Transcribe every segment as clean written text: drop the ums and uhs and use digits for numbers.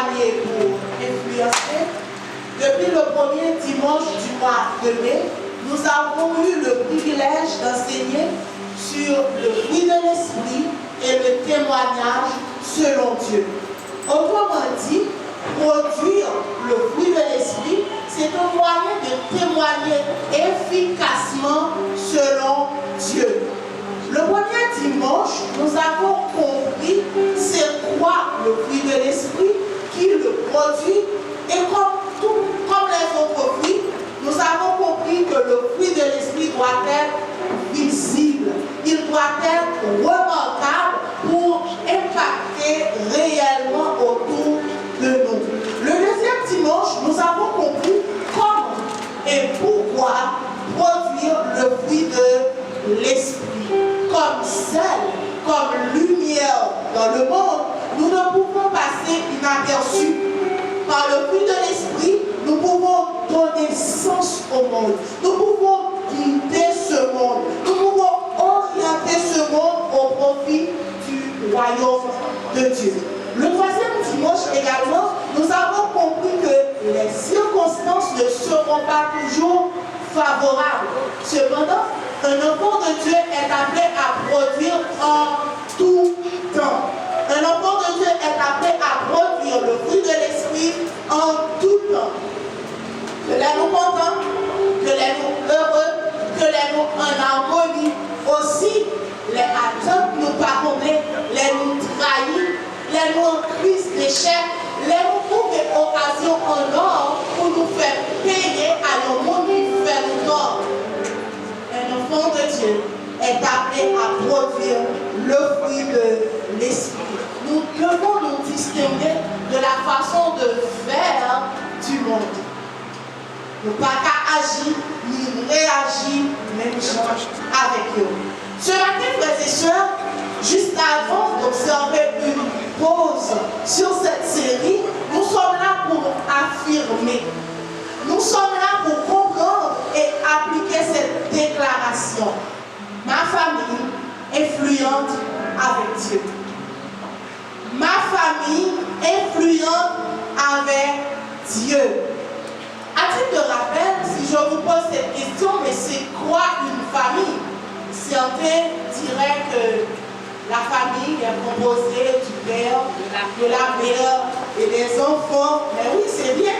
témoigner pour influencer. Depuis le premier dimanche du mois de mai, nous avons eu le privilège d'enseigner sur le fruit de l'esprit et le témoignage selon Dieu. Autrement dit, produire le fruit de l'esprit, c'est un moyen de témoigner efficacement selon Dieu. Le premier dimanche, nous avons compris c'est quoi le fruit de l'esprit, qui le produit, et comme les autres fruits, nous avons compris que le fruit de l'esprit doit être visible, il doit être remarquable pour impacter réellement autour de nous. Le deuxième dimanche, nous avons compris comment et pourquoi produire le fruit de l'esprit. Comme sel, comme lumière dans le monde, nous ne pouvons passer inaperçus. Par le fruit de l'esprit, nous pouvons donner sens au monde. Nous pouvons guider ce monde. Nous pouvons orienter ce monde au profit du royaume de Dieu. Le troisième dimanche également, nous avons compris que les circonstances ne seront pas toujours favorables. Cependant, un enfant de Dieu est appelé à produire en tout temps. Un enfant de Dieu est appelé à produire le fruit de l'esprit en tout temps. Que l'est-nous contents, que l'est-nous heureux, que l'est-nous en harmonie. Aussi, les attentes nous pardonner, les nous trahir, les nous en crise d'échec, les nous trouver occasion en or pour nous faire payer à nos monde qui fait nous tort. Un enfant de Dieu est appelé à produire le fruit de l'esprit. Nous devons nous distinguer de la façon de faire du monde. Ne pas qu'à agir ni réagir même genre avec eux. Ce matin, frères et sœurs, juste avant d'observer une pause sur cette série, nous sommes là pour affirmer. Nous sommes là pour comprendre et appliquer cette déclaration. Ma famille influente avec Dieu. Ma famille influente avec Dieu. À titre de rappel, si je vous pose cette question, mais c'est quoi une famille? Certains diraient que la famille est composée du père, de la mère et des enfants. Mais oui, c'est bien.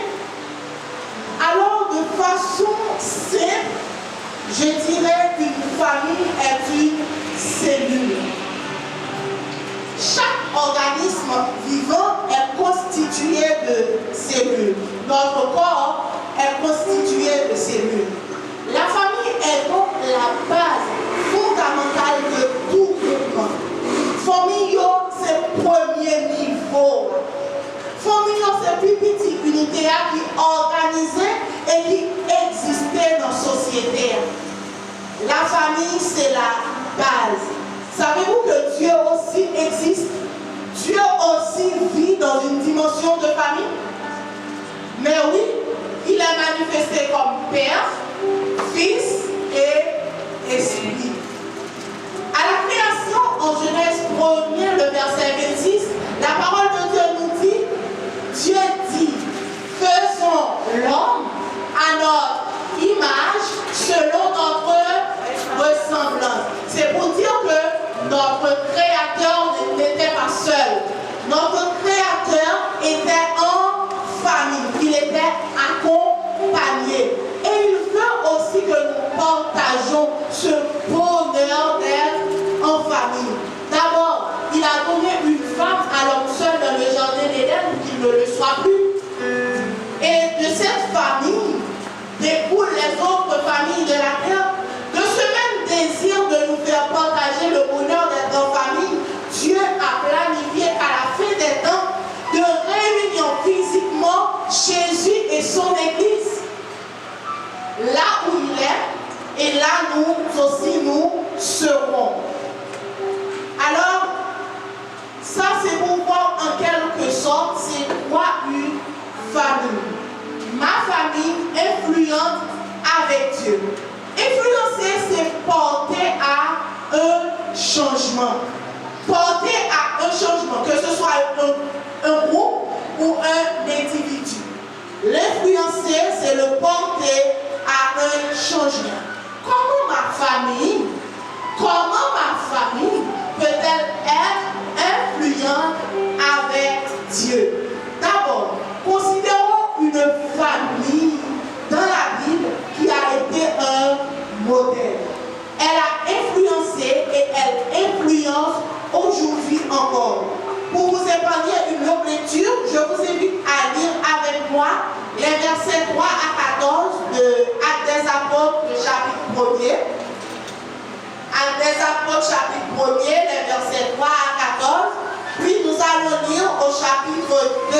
Alors, de façon simple, je dirais qu'une famille est une cellule. Chaque organisme vivant est constitué de cellules. Notre corps est constitué de cellules. La famille est donc la base fondamentale de tout groupement. Famille, c'est le premier niveau. Famille, c'est plus petit unité qui est organisée et qui existait dans la société. La famille, c'est la base. Savez-vous que Dieu aussi existe? Dieu aussi vit dans une dimension de famille? Mais oui, il est manifesté comme Père, Fils et Esprit. À la création, en Genèse 1er, le verset 26, la parole de Dieu nous dit, Dieu dit, faisons l'homme à notre image, selon notre ressemblance. C'est pour dire que notre Créateur n'était pas seul. Notre Créateur était en famille. Il était accompagné. Et il veut aussi que nous partageons ce bonheur d'être en famille. D'abord, il a donné une femme à l'homme seul dans le jardin d'Éden pour qu'il ne le soit plus. Et de cette famille découlent les autres familles de la terre. De ce même désir de nous faire partager le bonheur d'être en famille, Dieu a planifié à la fin des temps de réunir physiquement Jésus et son Église. Là où il est, et là nous aussi nous serons. Alors, ça c'est pour voir en quelque sorte c'est quoi une famille. Ma famille influente avec Dieu. Influencer, c'est porter à un changement. Porter à un changement, que ce soit un groupe, ou un individu. L'influencer, c'est le porter à un changement. Comment ma famille peut-elle être influente avec Dieu? D'abord, considérons une famille dans la Bible qui a été un modèle. Elle a influencé et elle influence aujourd'hui encore. Pour vous épargner une longue lecture, je vous invite à lire avec moi les versets 3 à 14 de Actes des Apôtres, le chapitre 1er. Actes des Apôtres, chapitre 1er, les versets 3 à 14. Puis nous allons lire au chapitre 2,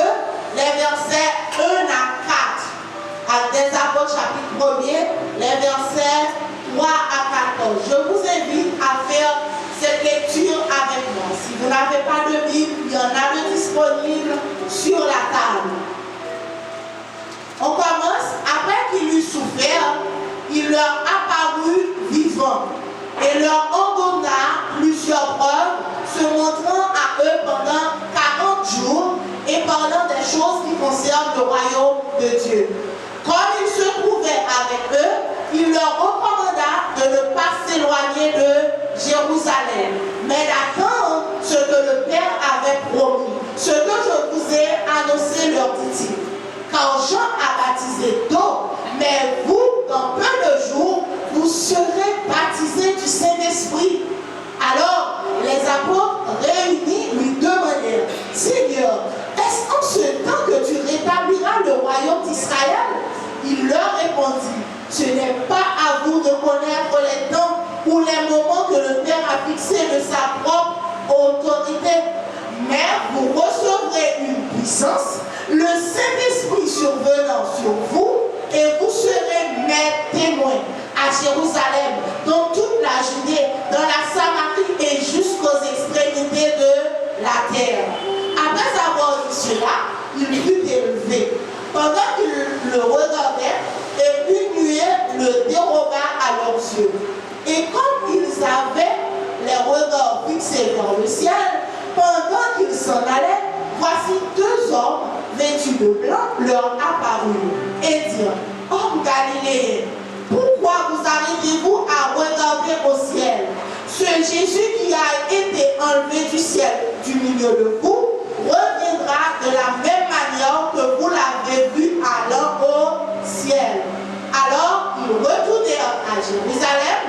les versets 1 à 4. Actes des Apôtres, chapitre 1er, les versets 3 à 14. Je vous invite à faire cette lecture avec moi. Si vous n'avez pas de Bible, il y en a de disponible sur la table. On commence. Après qu'il eut souffert, il leur apparut vivant et leur en donna plusieurs preuves, se montrant à eux pendant 40 jours et parlant des choses qui concernent le royaume de Dieu. Comme il se trouvait avec eux, il leur recommanda de ne pas s'éloigner de Jérusalem, mais d'attendre ce que le Père avait promis. Ce que je vous ai annoncé, leur dit-il. Car Jean a baptisé d'eau, mais vous, dans peu de jours, vous serez baptisés du Saint-Esprit. Alors, les apôtres réunis lui demandèrent, Seigneur, est-ce en ce temps que tu rétabliras le royaume d'Israël? Il leur répondit, ce n'est pas à vous de connaître les temps ou les moments que le Père a fixés de sa propre autorité, mais vous recevrez une puissance, le Saint-Esprit survenant sur vous, et vous serez mes témoins à Jérusalem, dans toute la Judée, dans la Samarie et jusqu'aux extrémités de la terre. Après avoir dit cela, il fut élevé. Pendant qu'ils le regardaient, et une nuée le déroba à leurs yeux. Et comme ils avaient les regards fixés vers le ciel, pendant qu'ils s'en allaient, voici deux hommes vêtus de blanc leur apparurent et dirent, Hommes Galiléens, pourquoi vous arrivez-vous à regarder au ciel? Ce Jésus qui a été enlevé du ciel du milieu de vous reviendra de la même manière que vous l'avez vu allant au ciel. Alors ils retournèrent à Jérusalem,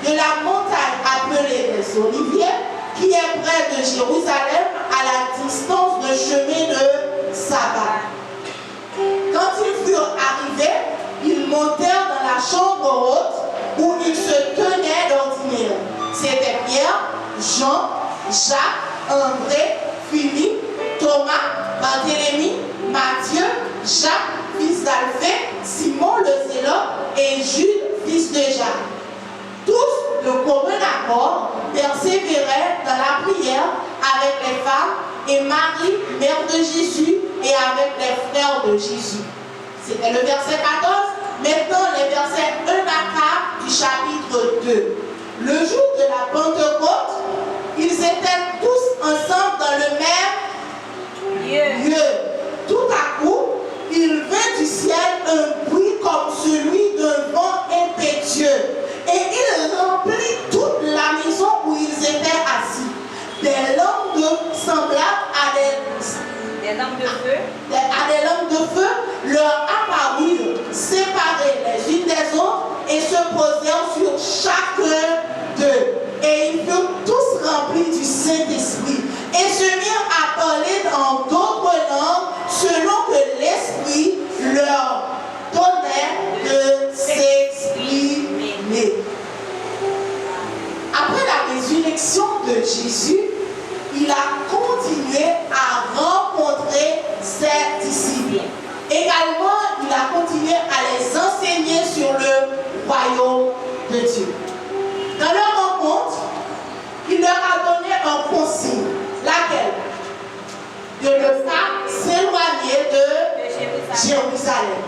de la montagne appelée des Oliviers, qui est près de Jérusalem, à la distance de chemin de sabbat. Quand ils furent arrivés, ils montèrent dans la chambre haute où ils se tenaient d'ordinaire. C'était Pierre, Jean, Jacques, André, Philippe, Thomas, Barthélemy, Matthieu, Jacques, fils d'Alphée, Simon le Zélote et Jude, fils de Jacques. Tous, de commun accord, persévéraient dans la prière avec les femmes et Marie, mère de Jésus, et avec les frères de Jésus. C'était le verset 14. Maintenant, les versets 1 à 4 du chapitre 2. Le jour de la Pentecôte, ils étaient tous ensemble dans le même lieu. Tout à coup, il vint du ciel un bruit comme celui d'un vent impétueux. Et il remplit toute la maison où ils étaient assis. Des langues semblables à des langues de feu leur apparurent, séparées les unes des autres, et se posèrent sur chacun d'eux. Et ils furent tous remplis du Saint-Esprit, et se mirent à parler en d'autres langues, selon que l'Esprit leur donnait de s'exprimer. Après la résurrection de Jésus, il a continué à rencontrer ses disciples. Également, il a continué à les enseigner sur le royaume de Dieu. Dans leur rencontre, il leur a donné un consigne. Laquelle? De ne pas s'éloigner de Jérusalem.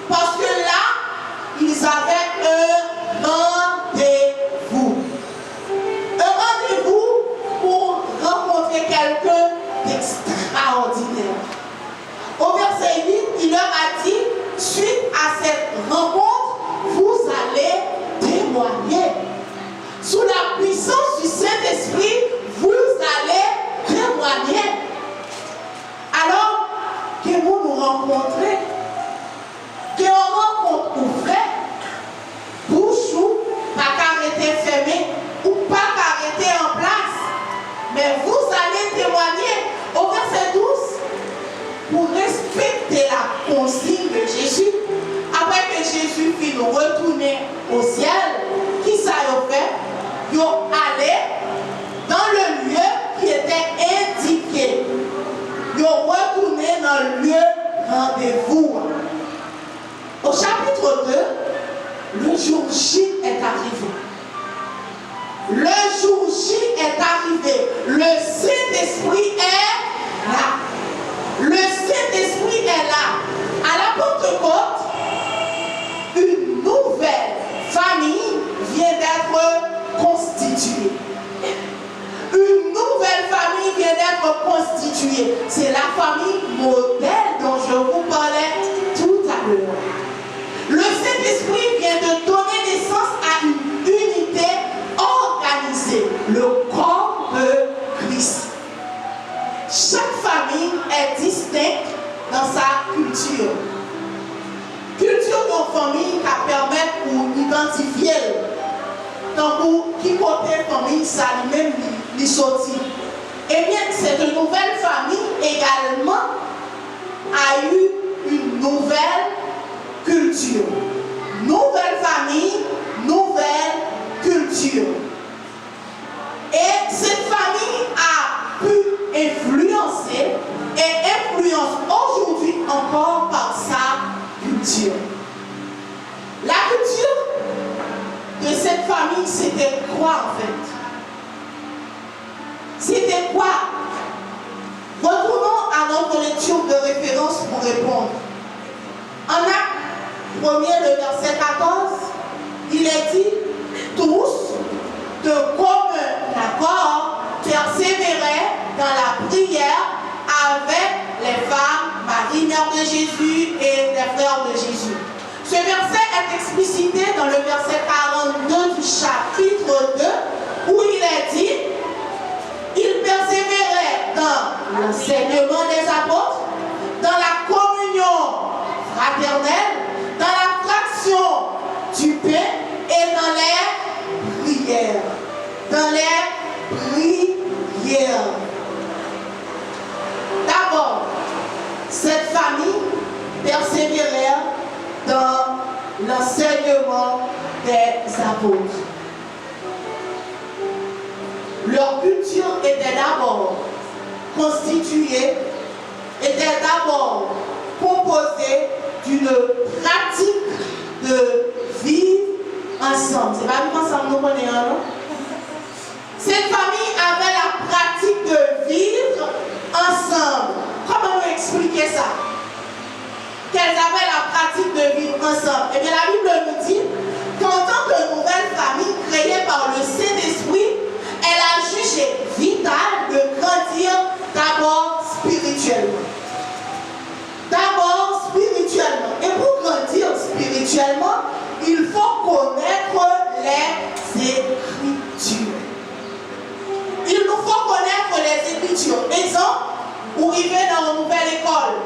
Parce que là, ils avaient un rendez-vous. Un rendez-vous pour rencontrer quelqu'un d'extraordinaire. J est arrivé. Le jour J est arrivé. Le Saint-Esprit est là. Le Saint-Esprit est là. À la Pentecôte, une nouvelle famille vient d'être constituée. Une nouvelle famille vient d'être constituée. C'est la famille modèle dont je vous parlais tout à l'heure. Le Saint-Esprit vient de donner naissance à une unité organisée, le corps de Christ. Chaque famille est distincte dans sa culture. Culture de famille qui permet pour identifier donc qui côté famille ça lui-même lui sortit. Eh bien, cette nouvelle famille également a eu une nouvelle culture. Nouvelle famille, nouvelle culture. Et cette famille a pu influencer et influence aujourd'hui encore par sa culture. La culture de cette famille, c'était quoi en fait? C'était quoi? Retournons à notre lecture de référence pour répondre. En Acte 1er, le verset 14, il est dit, tous, de commun accord, persévéraient dans la prière avec les femmes, Marie, mère de Jésus et les frères de Jésus. Ce verset est explicité dans le verset 42 du chapitre 2, où il est dit, ils persévéraient dans l'enseignement des apôtres, dans la communion fraternelle, dans la fraction du pain et dans les prières. Dans les prières. D'abord, cette famille persévérait dans l'enseignement des apôtres. Leur culture était d'abord constituée, était d'abord composée d'une pratique de vivre ensemble. C'est pas vivre ensemble, nous connaissons, non? Cette famille avait la pratique de vivre ensemble. Comment vous expliquer ça? Qu'elles avaient la pratique de vivre ensemble. Eh bien, la Bible nous dit qu'en tant que nouvelle famille créée par le Saint-Esprit, elle a jugé vital de grandir d'abord spirituellement. D'abord spirituellement. Et pour grandir spirituellement, il faut connaître les Écritures. Il nous faut connaître les Écritures. Exemple, vous arrivez dans une nouvelle école.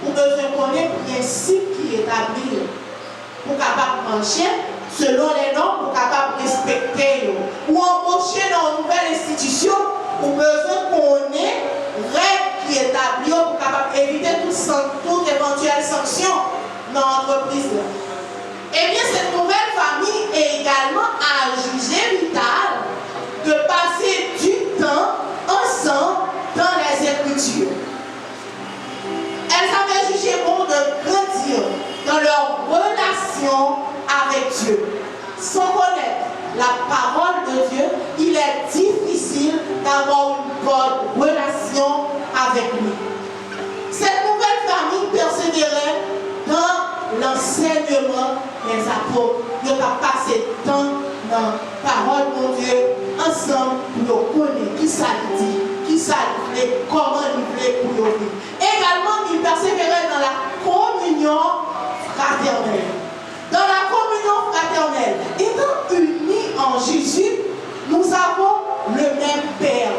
Vous devez connaître le principe qui est établi. Pour capable manger selon les normes, pour capable respecter. Ou embaucher dans une nouvelle institution, vous devez connaître les règles qui est établie pour capable éviter toute éventuelle sanction dans l'entreprise. Eh bien, cette nouvelle famille est également à juger vital de passer du temps ensemble dans les Écritures. Elles avaient jugé bon de grandir dans leur relation avec Dieu. Sans connaître la parole de Dieu, il est difficile d'avoir une bonne relation avec lui. Cette nouvelle famille persévérait dans l'enseignement des apôtres. Ils ont passé du temps dans la parole de Dieu ensemble pour connaître qui ça dit, qui ça dit, comment il voulait pour vivre. Également, ils persévéraient dans la communion fraternelle. Dans la communion fraternelle, étant unis en Jésus, nous avons le même Père,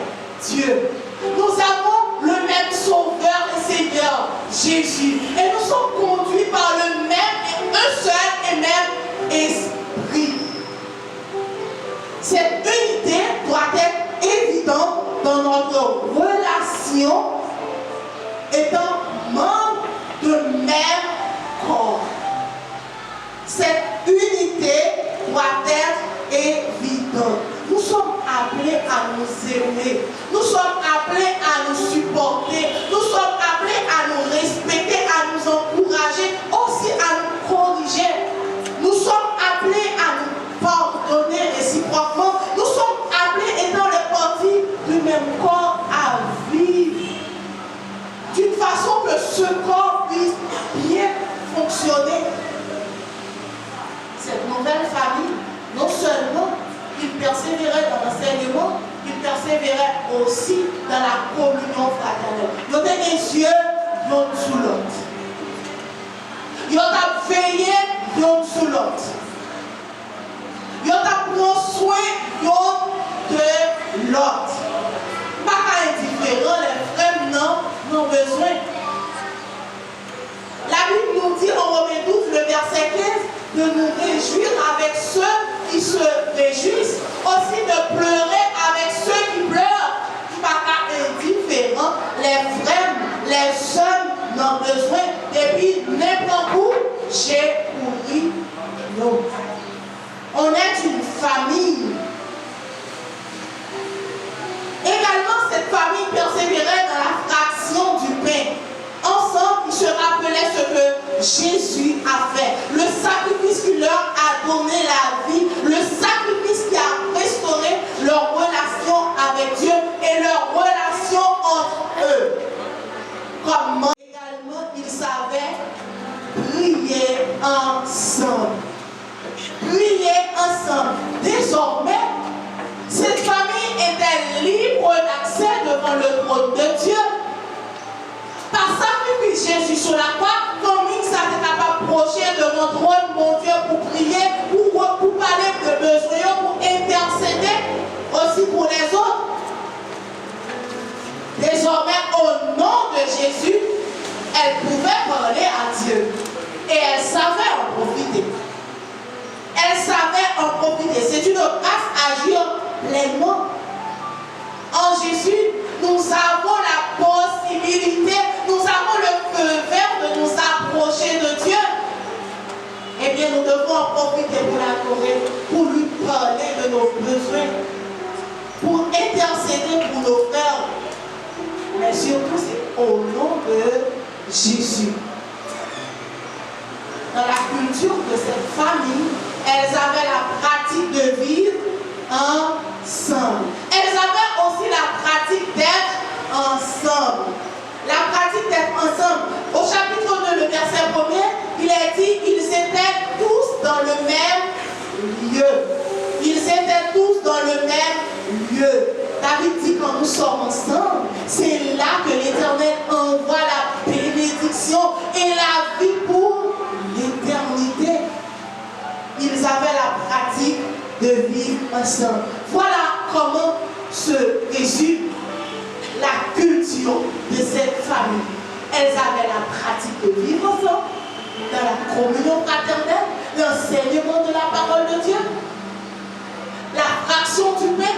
Dieu. Nous avons le même Sauveur et Seigneur, Jésus. Et nous sommes conduits par le même, un seul et même Esprit. Cette unité doit être évidente dans notre relation étant membre de même corps. Cette unité doit être évidente. Nous sommes appelés à nous aimer. Nous sommes appelés à nous supporter. Nous sommes appelés à nous respecter, à nous encourager, aussi à nous corriger. Nous sommes appelés sanctionner cette nouvelle famille. Non seulement ils persévéraient dans l'enseignement, ils persévéraient aussi dans la communion fraternelle. Ils ont des yeux l'un sous l'autre. Ils ont veillé l'un sous l'autre. Ils ont pris soin l'un de l'autre. Pas indifférent, les frères n'ont besoin. La Bible nous dit en Romains 12, le verset 15, de nous réjouir avec ceux qui se réjouissent, aussi de pleurer avec ceux qui pleurent. Pas indifférent, les frères, les sœurs n'ont besoin. Depuis n'importe où, j'ai couru l'eau. On est une famille. Également, cette famille persévérait dans la fraction du pain. Ensemble, ils se rappelaient ce que Jésus a fait. Le sacrifice qui leur a donné la vie. Le sacrifice qui a restauré leur relation avec Dieu et leur relation entre eux. Comment également, ils savaient prier ensemble. Prier ensemble. Désormais, cette famille était libre d'accès devant le trône de Dieu. Par sacrifice Jésus sur la croix, comme il s'était approché de mon trône, mon Dieu, pour prier, pour parler de besoins, pour intercéder aussi pour les autres. Désormais, au nom de Jésus, elle pouvait parler à Dieu. Et elle savait en profiter. Elle savait en profiter. C'est une grâce à agir pleinement. En Jésus, nous avons la possibilité, nous avons le feu vert de nous approcher de Dieu. Eh bien, nous devons en profiter pour l'adorer, pour lui parler de nos besoins, pour intercéder pour nos frères. Mais surtout, c'est au nom de Jésus. Dans la culture de cette famille, elles avaient la pratique de vivre ensemble. Elles avaient aussi la pratique d'être ensemble. La pratique d'être ensemble. Au chapitre 2, le verset 1er, il est dit qu'ils étaient tous dans le même lieu. Ils étaient tous dans le même lieu. David dit quand nous sommes ensemble, c'est là que l'Éternel envoie la bénédiction et la vie pour l'éternité. Ils avaient la pratique de vivre ensemble. Voilà comment se résume la culture de cette famille. Elles avaient la pratique de vivre ensemble, dans la communion fraternelle, l'enseignement de la parole de Dieu, la fraction du pain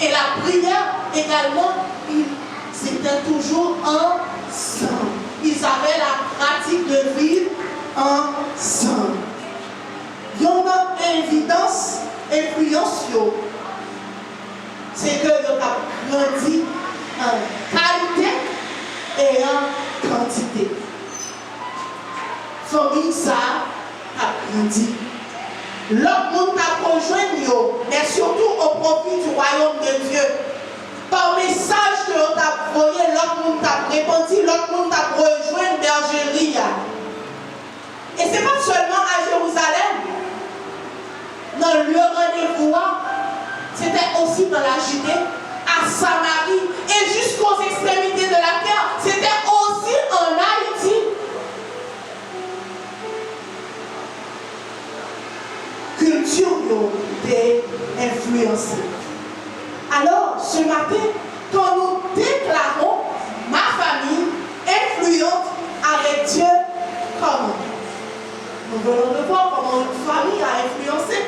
et la prière également. Ils étaient toujours ensemble. Ils avaient la pratique de vivre ensemble. Il y a une influence, c'est que nous avons grandi en qualité et en quantité. Famille, ça a grandi. L'autre monde t'a rejoint, mais surtout au profit du royaume de Dieu. Par message que l'on t'a envoyé, l'autre monde t'a répandu, l'autre monde t'a rejoint bergerie. Et ce n'est pas seulement à Jérusalem. Dans le rendez-vous, c'était aussi dans la Judée, à Samarie et jusqu'aux extrémités de la terre. C'était aussi en Haïti. Culture était influencée. Alors, ce matin, quand nous déclarons ma famille influente avec Dieu, comment? Nous venons de voir comment une famille a influencé.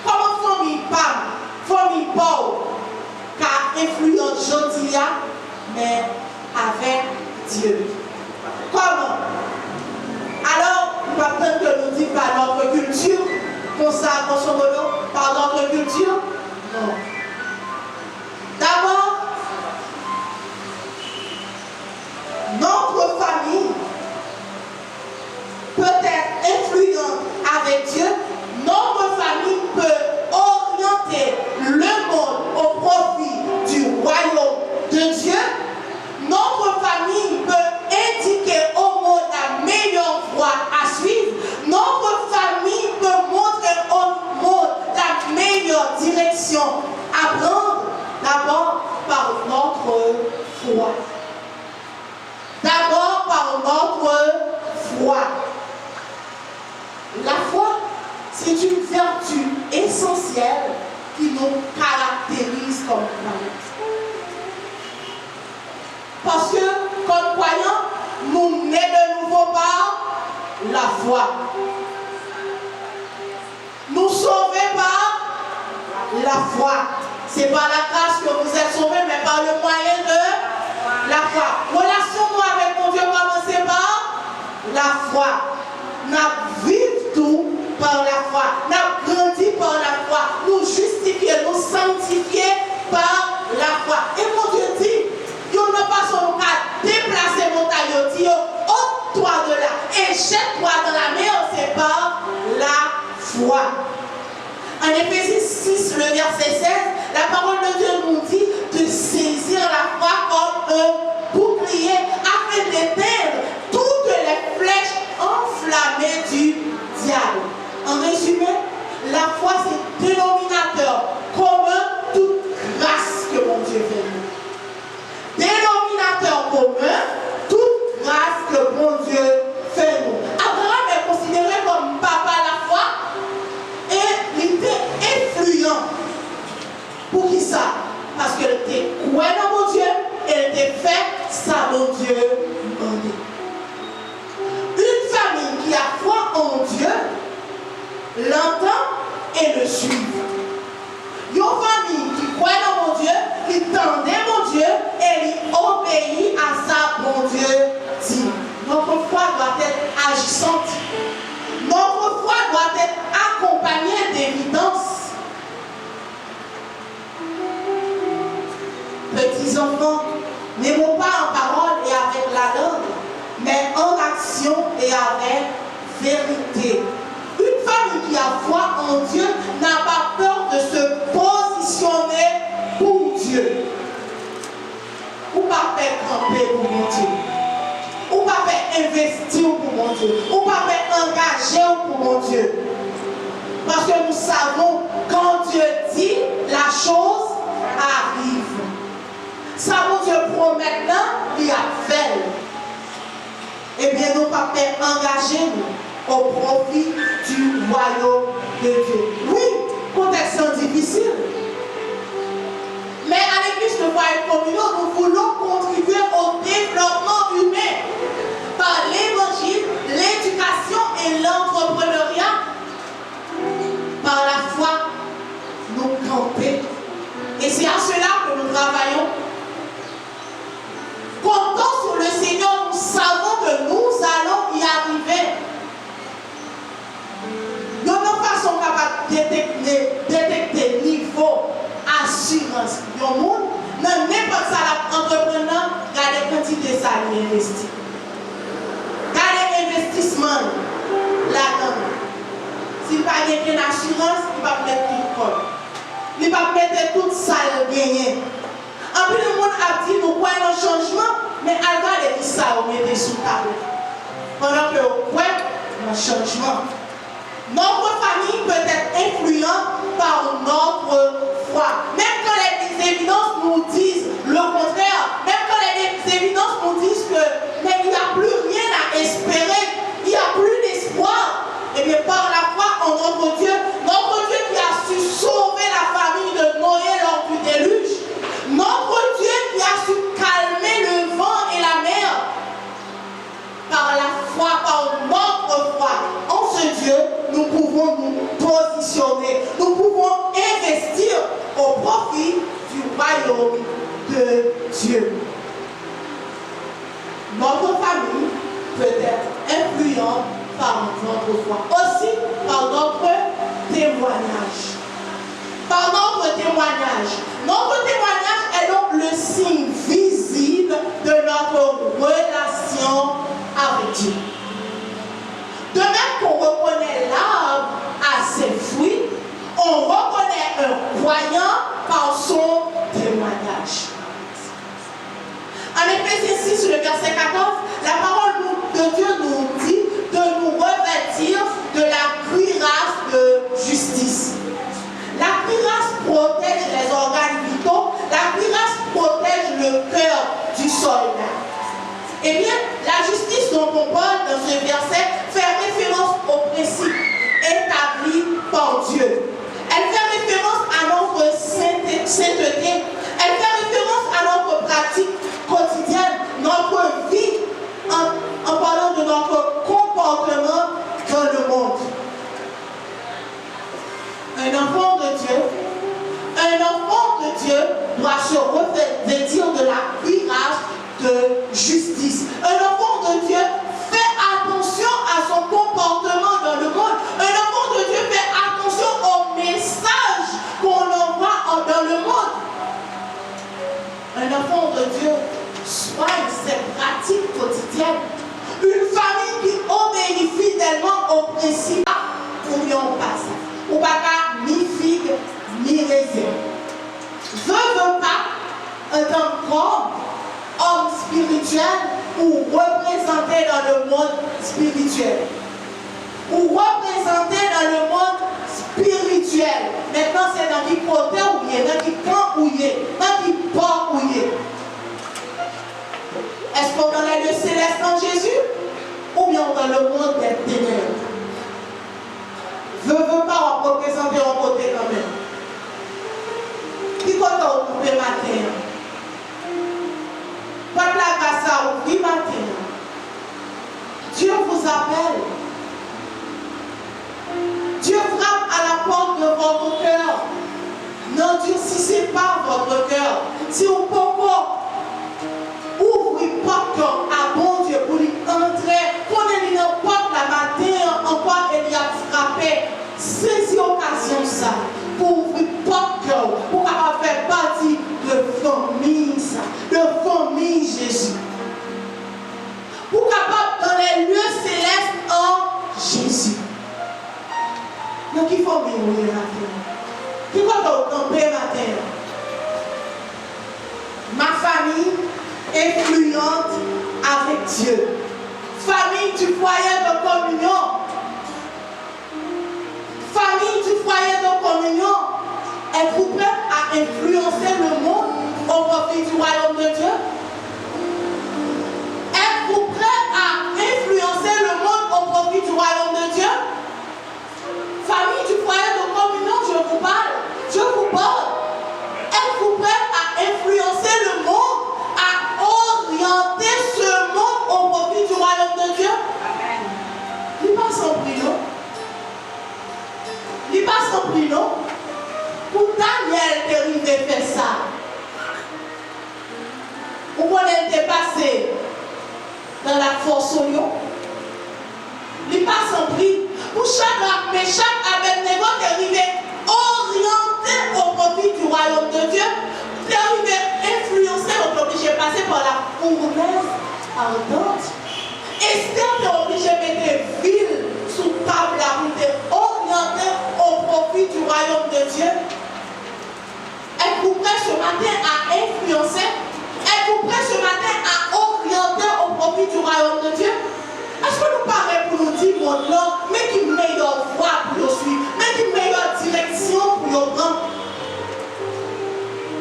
Comment famille Pam, famille Paul, car influence Jodia, mais avec Dieu. Comment? Alors, nous ne pouvons que nous dire par notre culture, comme ça, grosso modo, par notre culture? Non. D'abord, notre famille peut être influente avec Dieu. Notre famille peut orienter le monde au profit du royaume de Dieu. Notre famille peut indiquer au monde la meilleure droit à suivre. Notre famille peut montrer au monde la meilleure direction à prendre, d'abord par notre foi. D'abord par notre foi. La foi, c'est une vertu essentielle qui nous caractérise comme croyants. Parce que, comme croyants, nous nés de nouveau par la foi. Nous sauvés par la foi. Ce n'est pas la grâce que vous êtes sauvés, mais par le moyen de la foi. Relation nous avec mon Dieu commence par la foi. Nous vivons tout par la foi. Nous grandissons par la foi. Nous justifions, nous sanctifions par la foi. Et mon Dieu dit, nous ne passons qu'à déplacer montagne, dit, ôte-toi de là et jette-toi dans la mer, c'est par la foi. En Éphésiens 6, le verset 16, la parole de Dieu nous dit de saisir la foi comme un bouclier afin d'éteindre toutes les flèches enflammées du diable. En résumé, la foi c'est dénominateur commun toute grâce que mon Dieu fait nous. Dénominateur commun toute grâce que mon Dieu fait nous. Abraham est considéré comme papa à la foi et il était influent. Pour qui ça? Parce qu'elle était croyant dans mon Dieu et elle était faite ça mon Dieu en est. Une famille qui a foi en Dieu l'entend et le suit. Une famille qui croit dans mon Dieu, qui tendait mon Dieu et qui obéit à ça mon Dieu dit. Notre foi doit être agissante. Notre foi doit être accompagnée d'évidence. Petits enfants, n'aimons pas en parole et avec la langue, mais en action et avec vérité. Une famille qui a foi en Dieu n'a pas peur de se positionner pour Dieu. Ou pas faire camper pour mon Dieu. Ou pas faire investir pour mon Dieu. Ou pas faire engager pour mon Dieu. Parce que nous savons, quand Dieu dit, la chose arrive. Ça, mon Dieu promet là, il a fait. Eh bien, nous pas faire engager nous au profit du royaume de Dieu. Oui, contexte difficile. Mais à l'église de Foyer Communaux, nous voulons contribuer au développement humain par l'évangile, l'éducation et l'entrepreneuriat. Par la foi, nous camper. Et c'est à cela que nous travaillons. Comptons sur le Seigneur, nous savons que nous allons y arriver. Nous ne sommes pas capables de détecter niveau assurance. Nous monde, dans n'importe quel entrepreneur, regardez quantité ça investi. Regardez l'investissement là-dedans. S'il n'y a pas une assurance, il va mettre tout le corps. Il va mettre tout ça gagné. En plus, le monde a dit nous croyons dans le changement, mais elle va les dire ça, on met sous table. Pendant que vous croyez dans le changement. Notre famille peut être influente par notre foi. Même quand les évidences nous disent le contraire, même quand les évidences nous disent que mais il n'y a plus rien à espérer, il n'y a plus d'espoir, et bien par la foi en notre Dieu qui a su sauver la famille de Noé lors du déluge, notre Dieu qui a su calmer le vent et la mer, par la foi, par notre foi en ce Dieu, nous pouvons nous positionner, nous pouvons investir au profit du royaume de Dieu. Notre famille peut être influente par notre foi, aussi par notre témoignage. Par notre témoignage. Notre témoignage est donc le signe visible de notre relation avec Dieu. De même qu'on reconnaît l'arbre à ses fruits, on reconnaît un croyant par son témoignage. En Éphésiens 6, le verset 14, la parole de Dieu nous dit de spirituel ou représenter dans le monde spirituel. Ou représenter dans le monde spirituel. Maintenant, c'est dans qui côté ou bien, dans qui camp ou bien, dans qui port ou bien. Est-ce qu'on est dans le céleste en Jésus ou bien dans le monde des ténèbres? Veux pas représenter un côté quand même. Qui côté au coupé matin? Pas de la grâce à ouvrir matin. Dieu vous appelle. Dieu frappe à la porte de votre cœur. N'endurcissez pas votre cœur. Si on peut ouvrir porte à bon Dieu pour lui entrer, qu'on ait une porte la matin, encore il y a frappé. Saisis l'occasion ça pour ouvrir porte pour faire partie de famille ça, de famille Jésus. Pour capable dans les lieux célestes en Jésus. Donc il faut venir matin. Qui va camper matin? Ma famille influente avec Dieu. Famille du foyer de communion. Famille du foyer de communion. Êtes-vous prêts à influencer le monde au profit du royaume de Dieu? Êtes-vous prêts à influencer le monde au profit du royaume de Dieu? Famille du foyer de communion, je vous parle. Je vous parle. Êtes-vous prêts à influencer le monde, à orienter ce monde au profit du royaume de Dieu? Amen. Il passe en prix, non? Il passe en prix, non? Pour Daniel, il est fait ça. Où on était passé dans la force au lion. Il passe en prix. Pour chaque Abednego est arrivé orienté au profit du royaume de Dieu. Il est arrivé influencé, on est obligé de passer par la fournaise ardente. Esther est obligé de mettre ville sous table à monter, orienté au profit du royaume de Dieu. Êtes-vous prêts ce matin à influencer? Êtes-vous prêts ce matin à orienter au profit du royaume de Dieu? Est-ce que nous parlons pour nous dire, mon nom, mais qui meilleure voie pour nous suivre, mais qui meilleure direction pour nous prendre?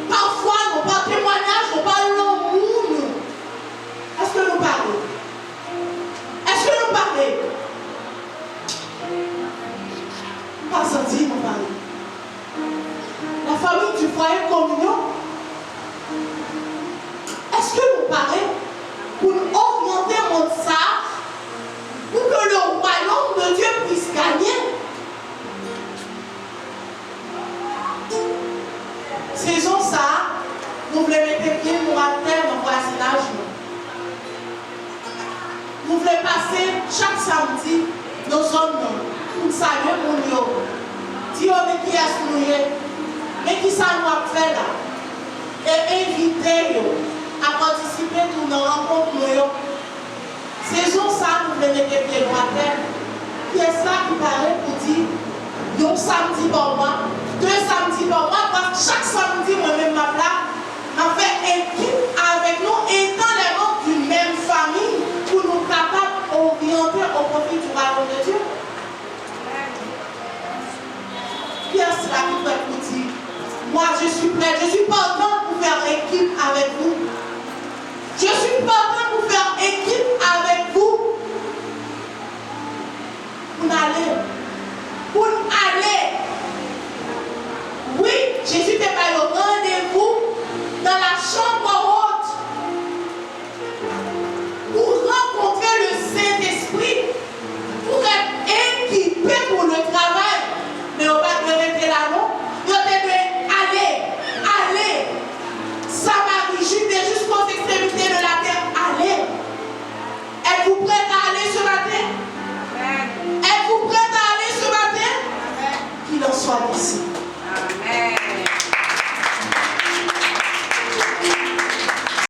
Parfois, nous pas témoignage, nous pas l'amour. Est-ce que nous parlons? Est-ce que nous parlons? Pas senti, nous parlons. La famille du foyer de communion. Est-ce que nous parlons pour nous orienter mon sage pour que le royaume de Dieu puisse gagner? Saison ça, nous voulons mettre pied pour atteindre le voisinage. Nous voulons passer chaque samedi dans zones pour saluer mon Dieu. Dire mais qui est-ce que nous est? Mais qui ça nous a fait là? Et inviter à participer à nos rencontres. Saison ça, nous voulons mettre pied pour atteindre. Qui est ça qui paraît pour dire un samedi par mois, 2 samedis par mois, parce que chaque samedi, moi-même, ma place, m'a fait équipe avec nous, étant les membres d'une même famille, pour nous capables d'orienter au profit du royaume de Dieu. Qui est cela qui peut vous dire? Moi, je suis prête, je suis partant pour faire équipe avec vous. Je suis partant pour faire équipe avec vous. Vous n'allez